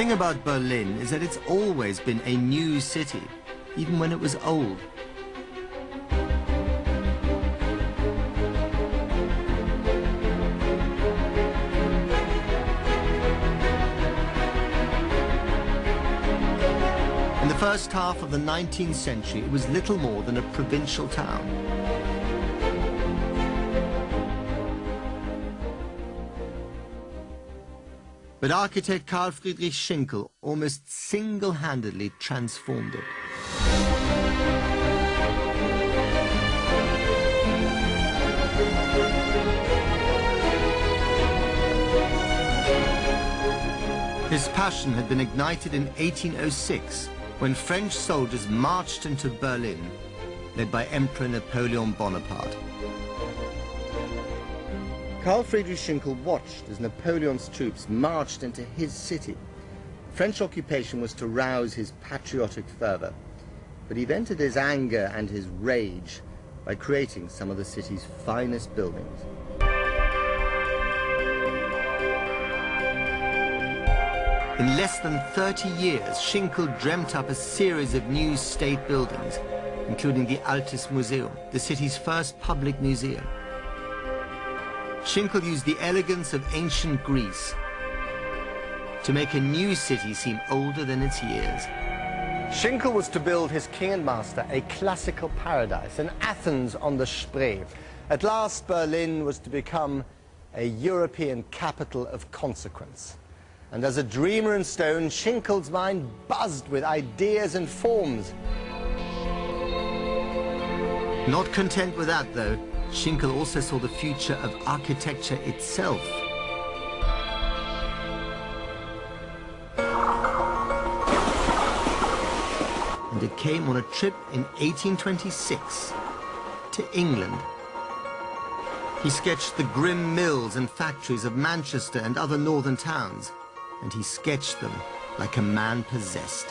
thing about Berlin is that it's always been a new city, even when it was old. In the first half of the 19th century, it was little more than a provincial town. But architect Carl Friedrich Schinkel almost single-handedly transformed it. His passion had been ignited in 1806 when French soldiers marched into Berlin, led by Emperor Napoleon Bonaparte. Carl Friedrich Schinkel watched as Napoleon's troops marched into his city. French occupation was to rouse his patriotic fervor, but he vented his anger and his rage by creating some of the city's finest buildings. In less than 30 years, Schinkel dreamt up a series of new state buildings, including the Altes Museum, the city's first public museum. Schinkel used the elegance of ancient Greece to make a new city seem older than its years. Schinkel was to build his king and master a classical paradise, an Athens on the Spree. At last, Berlin was to become a European capital of consequence. And as a dreamer in stone, Schinkel's mind buzzed with ideas and forms. Not content with that, though, Schinkel also saw the future of architecture itself. And it came on a trip in 1826 to England. He sketched the grim mills and factories of Manchester and other northern towns, and he sketched them like a man possessed.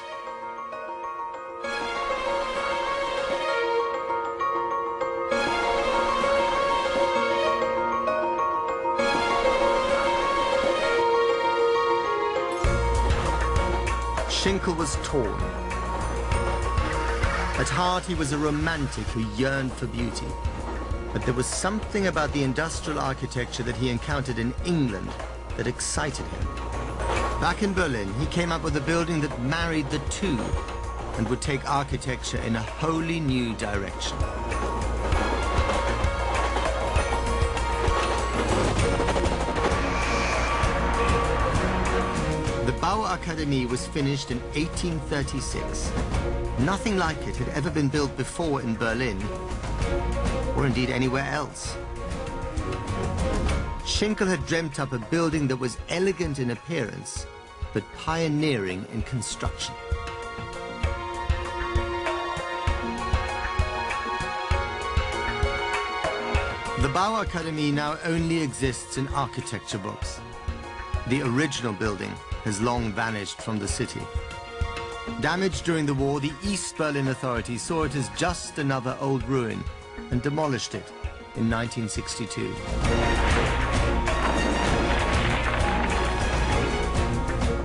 Schinkel was torn. At heart, he was a romantic who yearned for beauty. But there was something about the industrial architecture that he encountered in England that excited him. Back in Berlin, he came up with a building that married the two and would take architecture in a wholly new direction. The Bauakademie was finished in 1836. Nothing like it had ever been built before in Berlin, or indeed anywhere else. Schinkel had dreamt up a building that was elegant in appearance, but pioneering in construction. The Bauakademie now only exists in architecture books. The original building has long vanished from the city. Damaged during the war, the East Berlin authorities saw it as just another old ruin and demolished it in 1962.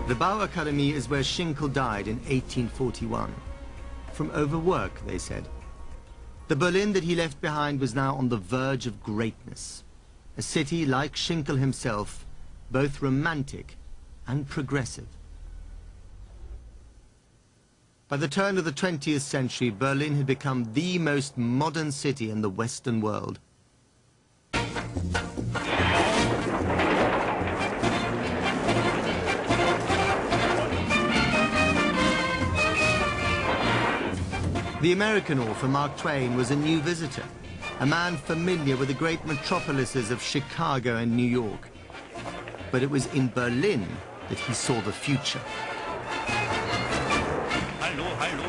The Bauakademie is where Schinkel died in 1841. From overwork, they said. The Berlin that he left behind was now on the verge of greatness. A city, like Schinkel himself, both romantic and progressive. By the turn of the 20th century, Berlin had become the most modern city in the Western world. The American author Mark Twain was a new visitor, a man familiar with the great metropolises of Chicago and New York. But it was in Berlin that he saw the future. Hallo, hallo,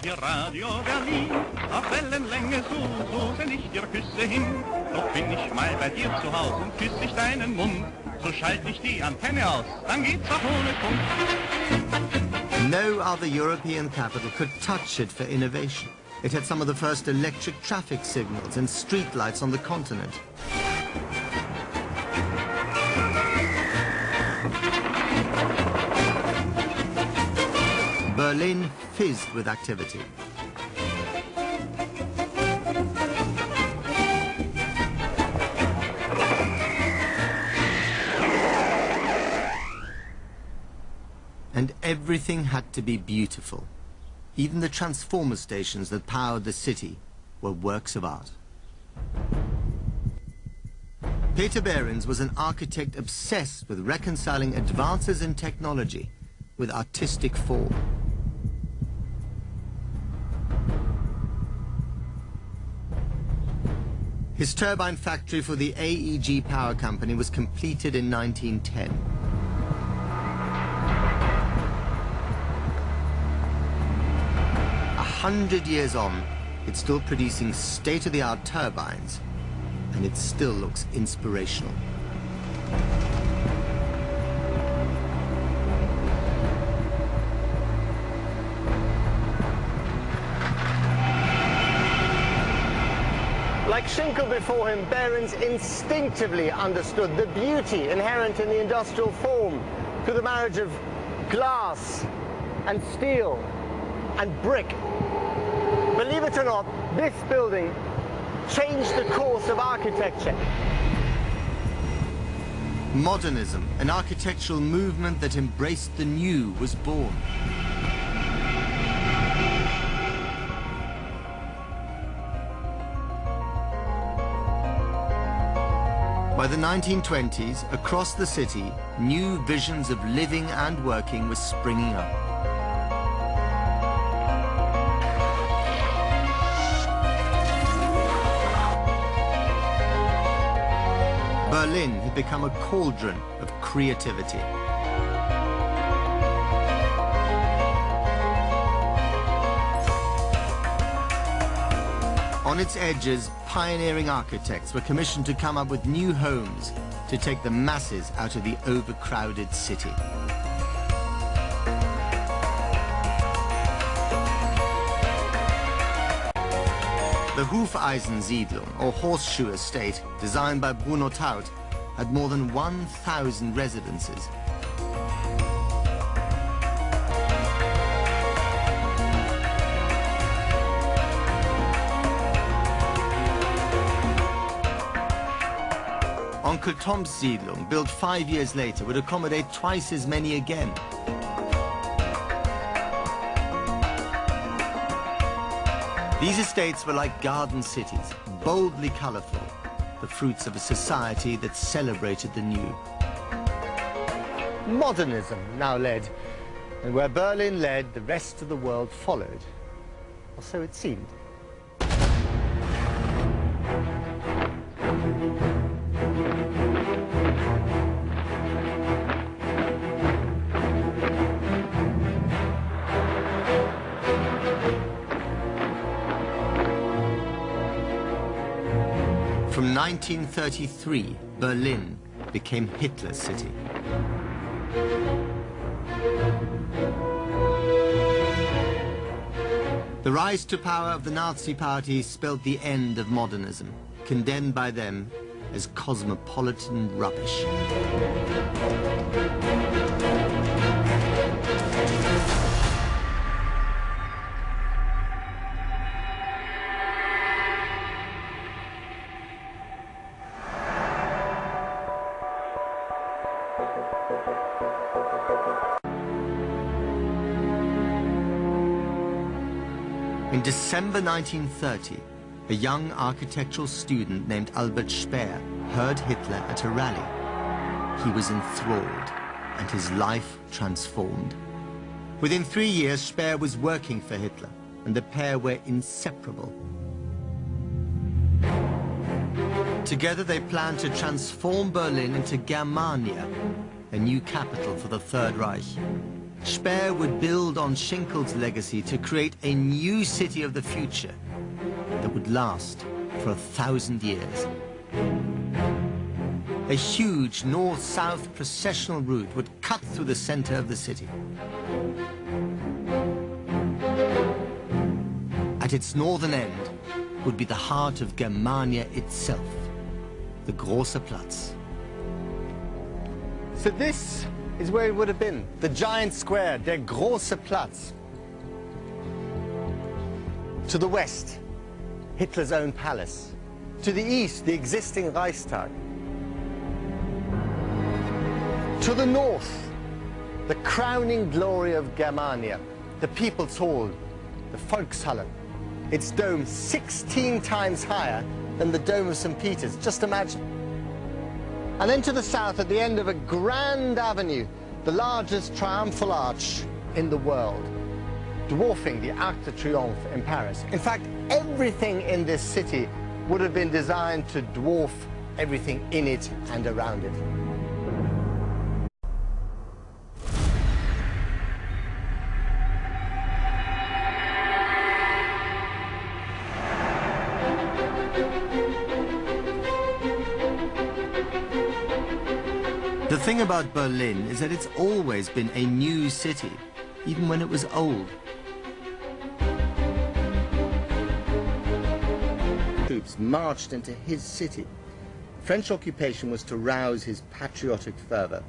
hier Radio Berlin. Auf Wellenlänge so send ich dir Küsse hin. Doch bin ich mal bei dir zu Haus und küss ich deinen Mund. So schalte ich die Antenne aus, dann geht's auch ohne Funk. No other European capital could touch it for innovation. It had some of the first electric traffic signals and streetlights on the continent. Berlin fizzed with activity. And everything had to be beautiful. Even the transformer stations that powered the city were works of art. Peter Behrens was an architect obsessed with reconciling advances in technology with artistic form. His turbine factory for the AEG power company was completed in 1910. 100 years on, it's still producing state-of-the-art turbines, and it still looks inspirational. Like Schinkel before him, Behrens instinctively understood the beauty inherent in the industrial form through the marriage of glass and steel and brick. Believe it or not, this building changed the course of architecture. Modernism, an architectural movement that embraced the new, was born. By the 1920s, across the city, new visions of living and working were springing up. Berlin had become a cauldron of creativity. On its edges, pioneering architects were commissioned to come up with new homes to take the masses out of the overcrowded city. The Hufeisensiedlung, or horseshoe estate, designed by Bruno Taut, had more than 1,000 residences. Onkel Tom's Siedlung, built 5 years later, would accommodate twice as many again. These estates were like garden cities, boldly colorful, the fruits of a society that celebrated the new. Modernism now led, and where Berlin led, the rest of the world followed. Or so it seemed. From 1933, Berlin became Hitler's city. The rise to power of the Nazi Party spelled the end of modernism, condemned by them as cosmopolitan rubbish. In December 1930, a young architectural student named Albert Speer heard Hitler at a rally. He was enthralled, and his life transformed. Within 3 years, Speer was working for Hitler, and the pair were inseparable. Together, they planned to transform Berlin into Germania, a new capital for the Third Reich. Speer would build on Schinkel's legacy to create a new city of the future that would last for 1,000 years. A huge north-south processional route would cut through the center of the city. At its northern end would be the heart of Germania itself, the Große Platz. So this is where it would have been, the giant square, der Große Platz. To the west, Hitler's own palace. To the east, the existing Reichstag. To the north, the crowning glory of Germania, the People's Hall, the Volkshalle. Its dome 16 times higher than the Dome of St. Peter's, just imagine. And then to the south, at the end of a grand avenue, the largest triumphal arch in the world, dwarfing the Arc de Triomphe in Paris. In fact, everything in this city would have been designed to dwarf everything in it and around it. The thing about Berlin is that it's always been a new city, even when it was old. Troops marched into his city. French occupation was to rouse his patriotic fervor,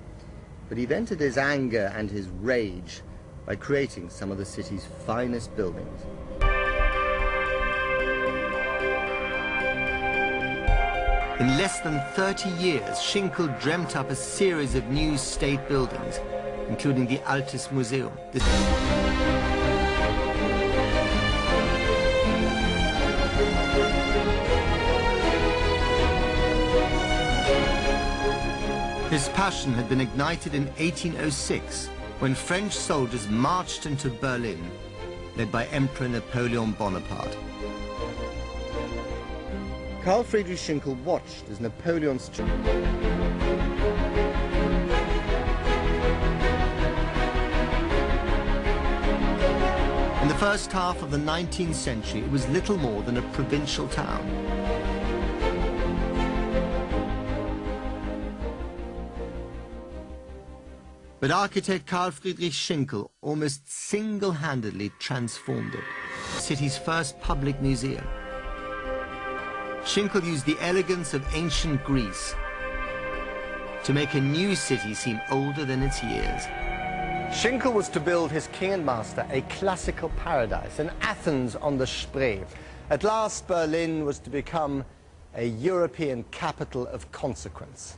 but he vented his anger and his rage by creating some of the city's finest buildings. In less than 30 years, Schinkel dreamt up a series of new state buildings, including the Altes Museum. His passion had been ignited in 1806, when French soldiers marched into Berlin, led by Emperor Napoleon Bonaparte. Carl Friedrich Schinkel watched as Napoleon's troops. In the first half of the 19th century, it was little more than a provincial town. But architect Carl Friedrich Schinkel almost single-handedly transformed it. The city's first public museum. Schinkel used the elegance of ancient Greece to make a new city seem older than its years. Schinkel was to build his king and master a classical paradise, an Athens on the Spree. At last, Berlin was to become a European capital of consequence.